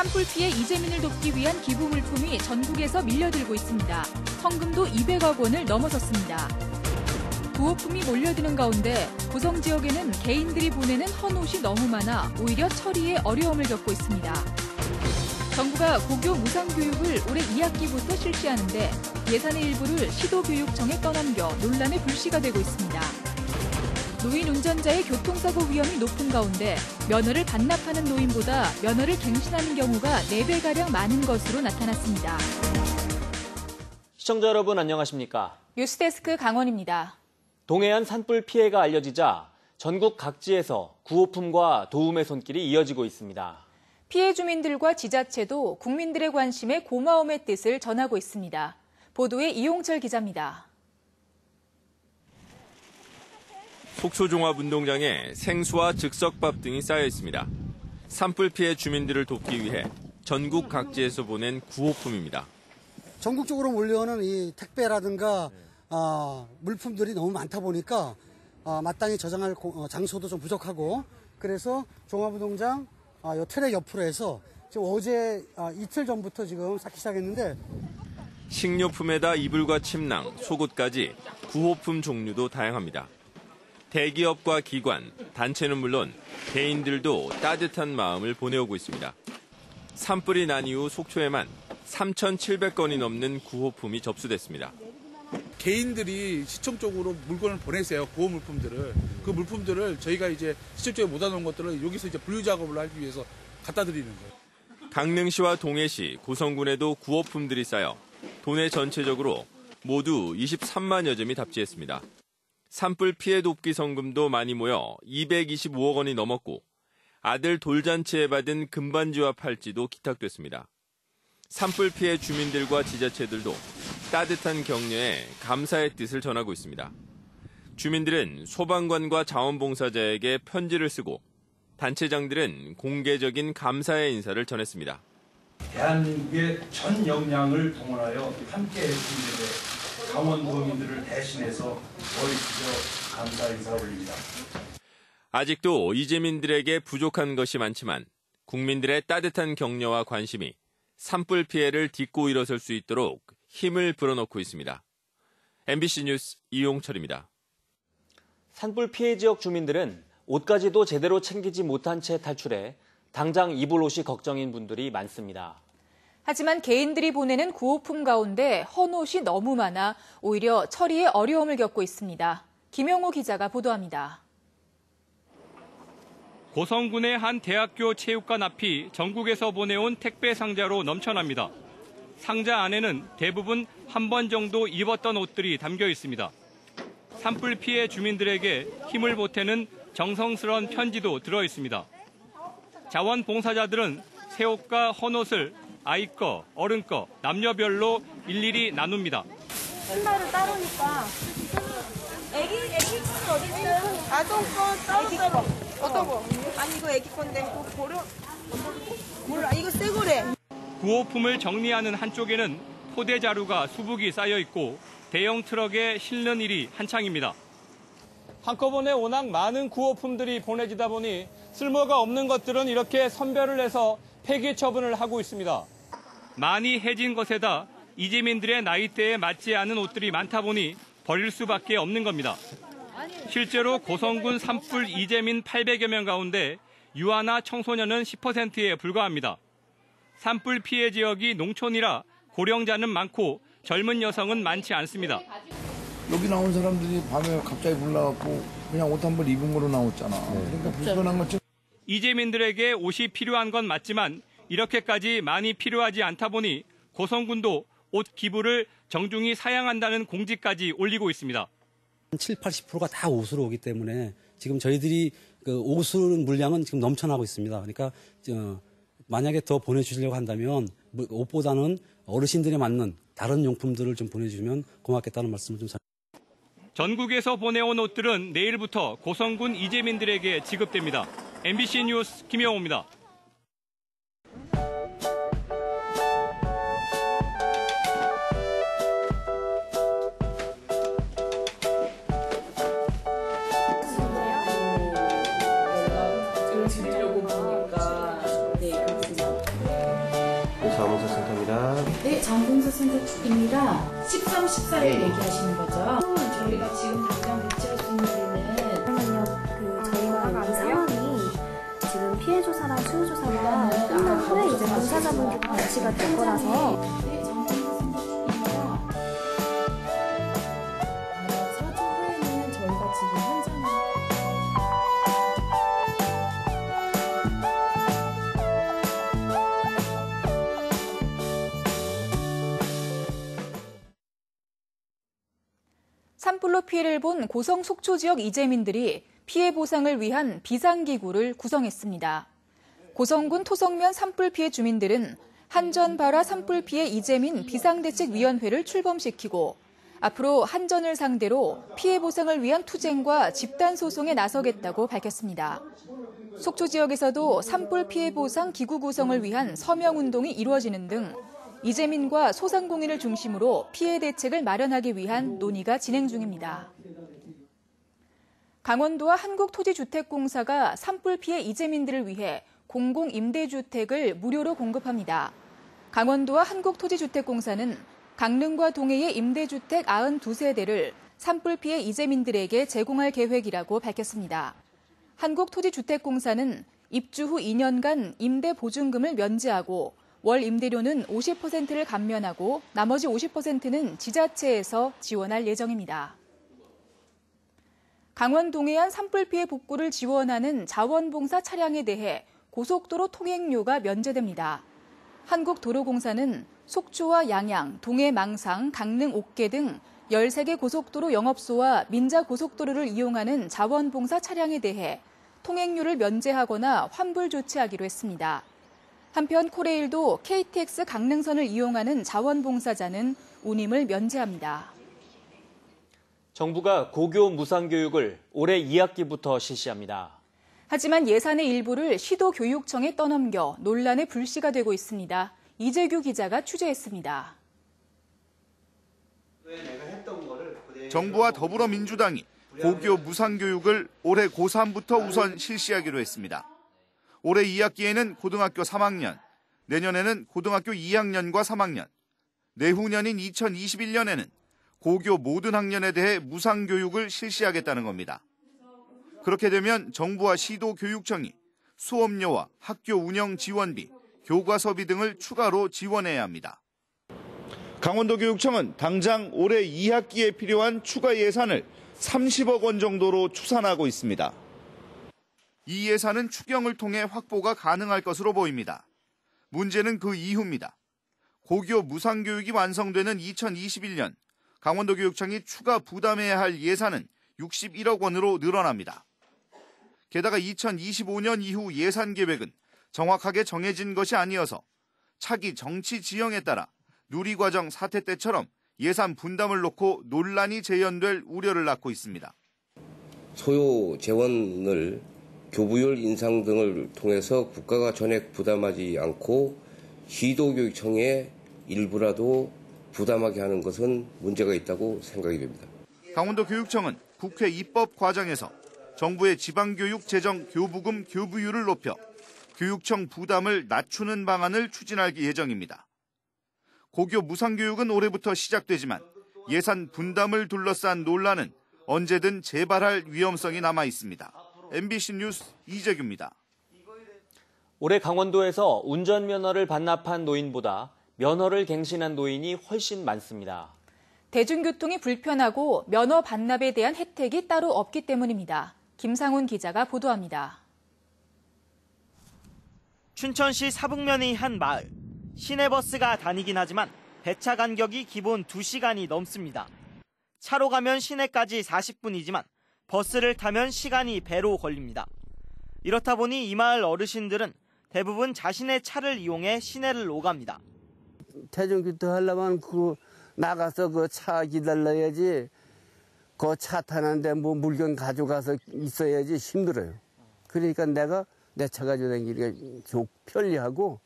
산불 피해 이재민을 돕기 위한 기부 물품이 전국에서 밀려들고 있습니다. 성금도 200억 원을 넘어섰습니다. 구호품이 몰려드는 가운데 고성 지역에는 개인들이 보내는 헌옷이 너무 많아 오히려 처리에 어려움을 겪고 있습니다. 정부가 고교 무상교육을 올해 2학기부터 실시하는데 예산의 일부를 시도교육청에 떠넘겨 논란의 불씨가 되고 있습니다. 노인 운전자의 교통사고 위험이 높은 가운데 면허를 반납하는 노인보다 면허를 갱신하는 경우가 4배가량 많은 것으로 나타났습니다. 시청자 여러분 안녕하십니까? 뉴스데스크 강원입니다. 동해안 산불 피해가 알려지자 전국 각지에서 구호품과 도움의 손길이 이어지고 있습니다. 피해 주민들과 지자체도 국민들의 관심에 고마움의 뜻을 전하고 있습니다. 보도에 이용철 기자입니다. 속초종합운동장에 생수와 즉석밥 등이 쌓여 있습니다. 산불 피해 주민들을 돕기 위해 전국 각지에서 보낸 구호품입니다. 전국적으로 몰려오는 이 택배라든가 물품들이 너무 많다 보니까 마땅히 저장할 장소도 좀 부족하고, 그래서 종합운동장 트랙 옆으로 해서 지금 어제 이틀 전부터 지금 쌓기 시작했는데, 식료품에다 이불과 침낭, 속옷까지 구호품 종류도 다양합니다. 대기업과 기관, 단체는 물론 개인들도 따뜻한 마음을 보내오고 있습니다. 산불이 난 이후 속초에만 3,700건이 넘는 구호품이 접수됐습니다. 개인들이 시청 쪽으로 물건을 보내세요. 구호 물품들을. 그 물품들을 저희가 이제 시청 쪽에 묻어놓은 것들을 여기서 이제 분류 작업을 하기 위해서 갖다 드리는 거예요. 강릉시와 동해시, 고성군에도 구호품들이 쌓여 도내 전체적으로 모두 23만여 점이 답지했습니다. 산불 피해 돕기 성금도 많이 모여 225억 원이 넘었고, 아들 돌잔치에 받은 금반지와 팔찌도 기탁됐습니다. 산불 피해 주민들과 지자체들도 따뜻한 격려에 감사의 뜻을 전하고 있습니다. 주민들은 소방관과 자원봉사자에게 편지를 쓰고, 단체장들은 공개적인 감사의 인사를 전했습니다. 대한민국의 전 역량을 동원하여 함께해 준 일에 강원도민들을 대신해서 머리숙여 감사 인사 올립니다. 아직도 이재민들에게 부족한 것이 많지만 국민들의 따뜻한 격려와 관심이 산불 피해를 딛고 일어설 수 있도록 힘을 불어넣고 있습니다. MBC 뉴스 이용철입니다. 산불 피해 지역 주민들은 옷까지도 제대로 챙기지 못한 채 탈출해 당장 입을 옷이 걱정인 분들이 많습니다. 하지만 개인들이 보내는 구호품 가운데 헌옷이 너무 많아 오히려 처리에 어려움을 겪고 있습니다. 김영호 기자가 보도합니다. 고성군의 한 대학교 체육관 앞이 전국에서 보내온 택배 상자로 넘쳐납니다. 상자 안에는 대부분 한 번 정도 입었던 옷들이 담겨 있습니다. 산불 피해 주민들에게 힘을 보태는 정성스러운 편지도 들어 있습니다. 자원봉사자들은 새 옷과 헌옷을 아이 거, 어른 거, 남녀별로 일일이 나눕니다. 신발은 따로니까. 애기 거는 어디 있어요? 아동 거 따로. 어떤 거? 아니 이거 애기 건데 이거 버려. 몰라 이거 새 거래. 구호품을 정리하는 한쪽에는 포대 자루가 수북이 쌓여 있고 대형 트럭에 실는 일이 한창입니다. 한꺼번에 워낙 많은 구호품들이 보내지다 보니 쓸모가 없는 것들은 이렇게 선별을 해서 폐기 처분을 하고 있습니다. 많이 해진 것에다 이재민들의 나이대에 맞지 않은 옷들이 많다 보니 버릴 수밖에 없는 겁니다. 실제로 고성군 산불 이재민 800여 명 가운데 유아나 청소년은 10%에 불과합니다. 산불 피해 지역이 농촌이라 고령자는 많고 젊은 여성은 많지 않습니다. 여기 나온 사람들이 밤에 갑자기 불나갖고 그냥 옷 한 벌 입은 거로 나왔잖아. 그러니까 불편한 거죠. 이재민들에게 옷이 필요한 건 맞지만 이렇게까지 많이 필요하지 않다 보니 고성군도 옷 기부를 정중히 사양한다는 공지까지 올리고 있습니다. 7, 80%가 다 옷으로 오기 때문에 지금 저희들이 그 옷을 물량은 지금 넘쳐나고 있습니다. 그러니까 만약에 더 보내주시려고 한다면 옷보다는 어르신들에 맞는 다른 용품들을 좀 보내주시면 고맙겠다는 말씀을 좀. 전국에서 보내온 옷들은 내일부터 고성군 이재민들에게 지급됩니다. MBC 뉴스 김영호입니다. 드리려고 보니까 네, 그렇습니다. 정봉수 선생님이랑 13, 14일 얘기하시는 거죠? 저희가 지금 당장 배치할 수 있는 데는 저희가 이 상황이 지금 피해 조사랑 수요 조사가 끝난 후에 이제 봉사자분들 배치가 될 거라서 산불로 피해를 본 고성 속초 지역 이재민들이 피해 보상을 위한 비상기구를 구성했습니다. 고성군 토성면 산불 피해 주민들은 한전발화 산불 피해 이재민 비상대책위원회를 출범시키고 앞으로 한전을 상대로 피해 보상을 위한 투쟁과 집단 소송에 나서겠다고 밝혔습니다. 속초 지역에서도 산불 피해 보상 기구 구성을 위한 서명운동이 이루어지는 등 이재민과 소상공인을 중심으로 피해 대책을 마련하기 위한 논의가 진행 중입니다. 강원도와 한국토지주택공사가 산불 피해 이재민들을 위해 공공임대주택을 무료로 공급합니다. 강원도와 한국토지주택공사는 강릉과 동해의 임대주택 92세대를 산불 피해 이재민들에게 제공할 계획이라고 밝혔습니다. 한국토지주택공사는 입주 후 2년간 임대 보증금을 면제하고 월 임대료는 50%를 감면하고 나머지 50%는 지자체에서 지원할 예정입니다. 강원 동해안 산불 피해 복구를 지원하는 자원봉사 차량에 대해 고속도로 통행료가 면제됩니다. 한국도로공사는 속초와 양양, 동해 망상, 강릉 옥계 등 13개 고속도로 영업소와 민자고속도로를 이용하는 자원봉사 차량에 대해 통행료를 면제하거나 환불 조치하기로 했습니다. 한편 코레일도 KTX 강릉선을 이용하는 자원봉사자는 운임을 면제합니다. 정부가 고교 무상교육을 올해 2학기부터 실시합니다. 하지만 예산의 일부를 시도교육청에 떠넘겨 논란의 불씨가 되고 있습니다. 이재규 기자가 취재했습니다. 정부와 더불어민주당이 고교 무상교육을 올해 고3부터 우선 실시하기로 했습니다. 올해 2학기에는 고등학교 3학년, 내년에는 고등학교 2학년과 3학년, 내후년인 2021년에는 고교 모든 학년에 대해 무상교육을 실시하겠다는 겁니다. 그렇게 되면 정부와 시도교육청이 수업료와 학교 운영 지원비, 교과서비 등을 추가로 지원해야 합니다. 강원도교육청은 당장 올해 2학기에 필요한 추가 예산을 30억 원 정도로 추산하고 있습니다. 이 예산은 추경을 통해 확보가 가능할 것으로 보입니다. 문제는 그 이후입니다. 고교 무상교육이 완성되는 2021년 강원도교육청이 추가 부담해야 할 예산은 61억 원으로 늘어납니다. 게다가 2025년 이후 예산 계획은 정확하게 정해진 것이 아니어서 차기 정치 지형에 따라 누리과정 사태 때처럼 예산 분담을 놓고 논란이 재현될 우려를 낳고 있습니다. 소요 재원을 교부율 인상 등을 통해서 국가가 전액 부담하지 않고 시도교육청에 일부라도 부담하게 하는 것은 문제가 있다고 생각이 됩니다. 강원도교육청은 국회 입법 과정에서 정부의 지방교육 재정 교부금 교부율을 높여 교육청 부담을 낮추는 방안을 추진할 예정입니다. 고교 무상교육은 올해부터 시작되지만 예산 분담을 둘러싼 논란은 언제든 재발할 위험성이 남아 있습니다. MBC 뉴스 이재규입니다. 올해 강원도에서 운전면허를 반납한 노인보다 면허를 갱신한 노인이 훨씬 많습니다. 대중교통이 불편하고 면허 반납에 대한 혜택이 따로 없기 때문입니다. 김상훈 기자가 보도합니다. 춘천시 사북면의 한 마을. 시내버스가 다니긴 하지만 배차 간격이 기본 2시간이 넘습니다. 차로 가면 시내까지 40분이지만 버스를 타면 시간이 배로 걸립니다. 이렇다 보니 이 마을 어르신들은 대부분 자신의 차를 이용해 시내를 오갑니다. 대중교통 하려면 나가서 그 차 기다려야지. 그 차 타는데 뭐 물건 가져가서 있어야지 힘들어요. 그러니까 내가 내 차 가지고 다니기가 편리하고.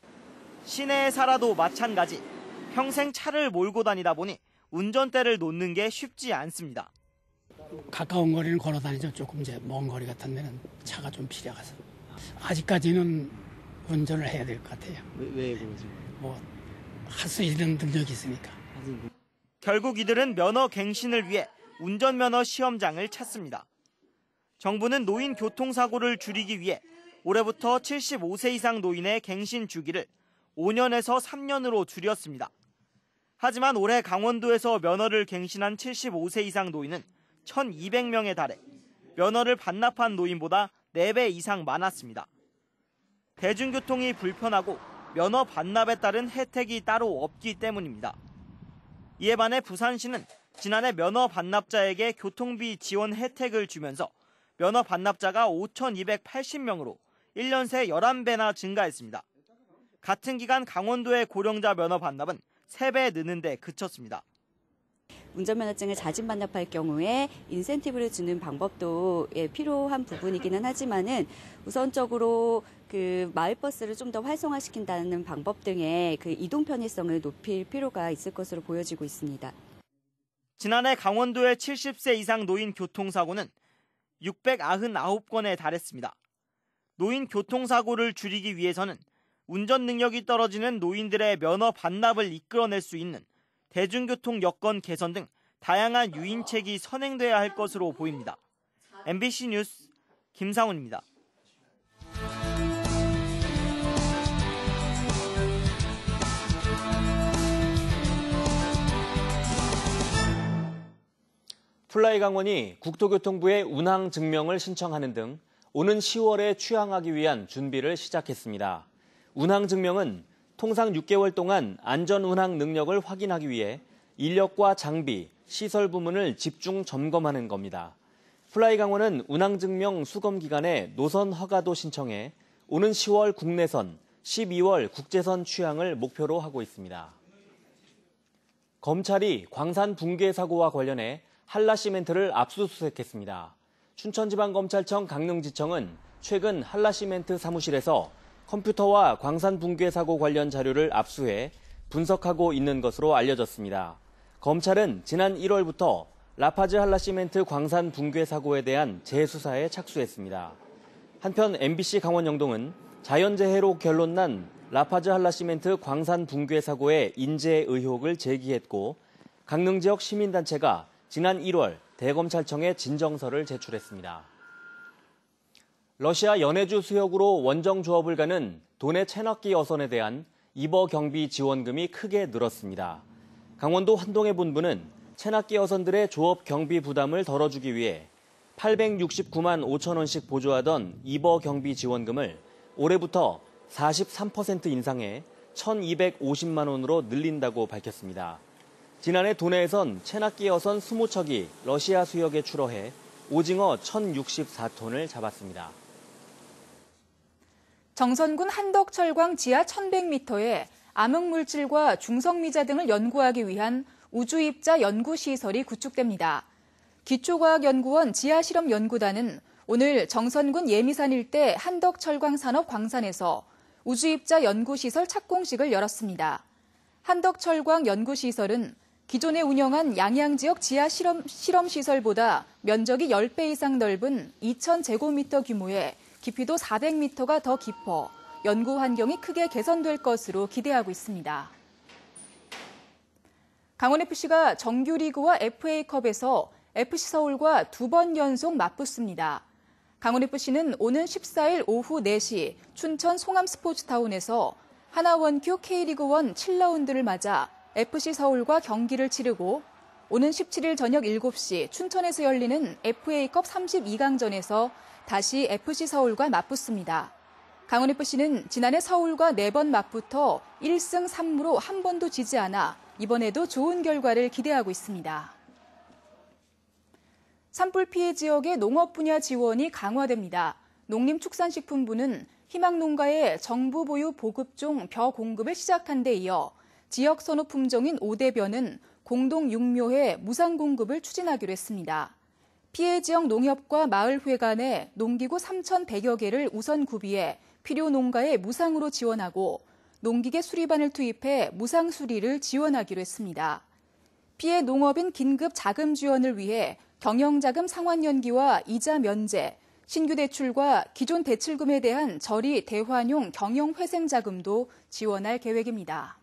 시내에 살아도 마찬가지. 평생 차를 몰고 다니다 보니 운전대를 놓는 게 쉽지 않습니다. 가까운 거리는 걸어 다니죠. 조금 이제 먼 거리 같은 데는 차가 좀 필요해서. 아직까지는 운전을 해야 될 것 같아요. 왜 그러죠? 뭐 할 수 있는 능력이 있으니까. 결국 이들은 면허 갱신을 위해 운전면허 시험장을 찾습니다. 정부는 노인 교통사고를 줄이기 위해 올해부터 75세 이상 노인의 갱신 주기를 5년에서 3년으로 줄였습니다. 하지만 올해 강원도에서 면허를 갱신한 75세 이상 노인은 1,200명에 달해 면허를 반납한 노인보다 4배 이상 많았습니다. 대중교통이 불편하고 면허 반납에 따른 혜택이 따로 없기 때문입니다. 이에 반해 부산시는 지난해 면허 반납자에게 교통비 지원 혜택을 주면서 면허 반납자가 5,280명으로 1년 새 11배나 증가했습니다. 같은 기간 강원도의 고령자 면허 반납은 3배 느는 데 그쳤습니다. 운전면허증을 자진 반납할 경우에 인센티브를 주는 방법도 필요한 부분이기는 하지만은 우선적으로 그 마을버스를 좀 더 활성화시킨다는 방법 등의 그 이동 편의성을 높일 필요가 있을 것으로 보여지고 있습니다. 지난해 강원도의 70세 이상 노인 교통사고는 699건에 달했습니다. 노인 교통사고를 줄이기 위해서는 운전 능력이 떨어지는 노인들의 면허 반납을 이끌어낼 수 있는 대중교통 여건 개선 등 다양한 유인책이 선행돼야 할 것으로 보입니다. MBC 뉴스 김상훈입니다. 플라이 강원이 국토교통부에 운항 증명을 신청하는 등 오는 10월에 취항하기 위한 준비를 시작했습니다. 운항 증명은 통상 6개월 동안 안전 운항 능력을 확인하기 위해 인력과 장비, 시설 부문을 집중 점검하는 겁니다. 플라이 강원은 운항 증명 수검 기간에 노선 허가도 신청해 오는 10월 국내선, 12월 국제선 취항을 목표로 하고 있습니다. 검찰이 광산 붕괴 사고와 관련해 한라시멘트를 압수수색했습니다. 춘천지방검찰청 강릉지청은 최근 한라시멘트 사무실에서 컴퓨터와 광산 붕괴 사고 관련 자료를 압수해 분석하고 있는 것으로 알려졌습니다. 검찰은 지난 1월부터 라파즈 한라시멘트 광산 붕괴 사고에 대한 재수사에 착수했습니다. 한편 MBC 강원 영동은 자연재해로 결론난 라파즈 한라시멘트 광산 붕괴 사고의 인재 의혹을 제기했고 강릉 지역 시민단체가 지난 1월 대검찰청에 진정서를 제출했습니다. 러시아 연해주 수역으로 원정 조업을 가는 도내 체납기 어선에 대한 입어 경비 지원금이 크게 늘었습니다. 강원도 환동해 본부는 체납기 어선들의 조업 경비 부담을 덜어주기 위해 869만 5천 원씩 보조하던 입어 경비 지원금을 올해부터 43% 인상해 1,250만 원으로 늘린다고 밝혔습니다. 지난해 도내에선 체납기 어선 20척이 러시아 수역에 출어해 오징어 1,064톤을 잡았습니다. 정선군 한덕철광 지하 1,100m에 암흑물질과 중성미자 등을 연구하기 위한 우주입자 연구시설이 구축됩니다. 기초과학연구원 지하실험연구단은 오늘 정선군 예미산 일대 한덕철광산업광산에서 우주입자 연구시설 착공식을 열었습니다. 한덕철광 연구시설은 기존에 운영한 양양지역 지하실험시설보다 면적이 10배 이상 넓은 2,000제곱미터 규모에 깊이도 400m가 더 깊어 연구 환경이 크게 개선될 것으로 기대하고 있습니다. 강원FC가 정규리그와 FA컵에서 FC서울과 2번 연속 맞붙습니다. 강원FC는 오는 14일 오후 4시 춘천 송암스포츠타운에서 하나원큐 K리그1 7라운드를 맞아 FC서울과 경기를 치르고 오는 17일 저녁 7시 춘천에서 열리는 FA컵 32강전에서 다시 FC서울과 맞붙습니다. 강원FC는 지난해 서울과 4번 맞붙어 1승 3무로 한 번도 지지 않아 이번에도 좋은 결과를 기대하고 있습니다. 산불 피해 지역의 농업 분야 지원이 강화됩니다. 농림축산식품부는 희망농가의 정부 보유 보급종 벼 공급을 시작한 데 이어 지역 선호 품종인 오대벼는 공동 육묘회 무상 공급을 추진하기로 했습니다. 피해 지역 농협과 마을회 간에 농기구 3,100여 개를 우선 구비해 필요 농가에 무상으로 지원하고 농기계 수리반을 투입해 무상 수리를 지원하기로 했습니다. 피해 농업인 긴급 자금 지원을 위해 경영자금 상환 연기와 이자 면제, 신규 대출과 기존 대출금에 대한 저리 대환용 경영회생 자금도 지원할 계획입니다.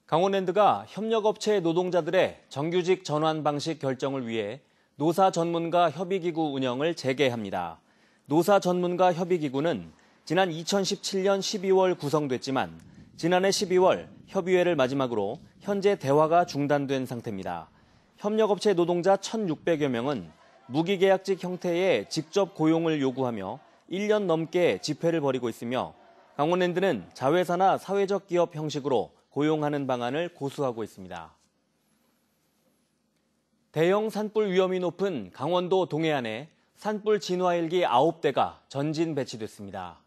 강원랜드가 협력업체 노동자들의 정규직 전환 방식 결정을 위해 노사 전문가 협의기구 운영을 재개합니다. 노사 전문가 협의기구는 지난 2017년 12월 구성됐지만 지난해 12월 협의회를 마지막으로 현재 대화가 중단된 상태입니다. 협력업체 노동자 1,600여 명은 무기계약직 형태의 직접 고용을 요구하며 1년 넘게 집회를 벌이고 있으며 강원랜드는 자회사나 사회적 기업 형식으로 고용하는 방안을 고수하고 있습니다. 대형 산불 위험이 높은 강원도 동해안에 산불 진화헬기 9대가 전진 배치됐습니다.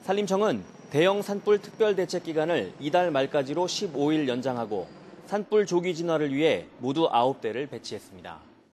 산림청은 대형 산불 특별 대책 기간을 이달 말까지로 15일 연장하고 산불 조기 진화를 위해 모두 9대를 배치했습니다.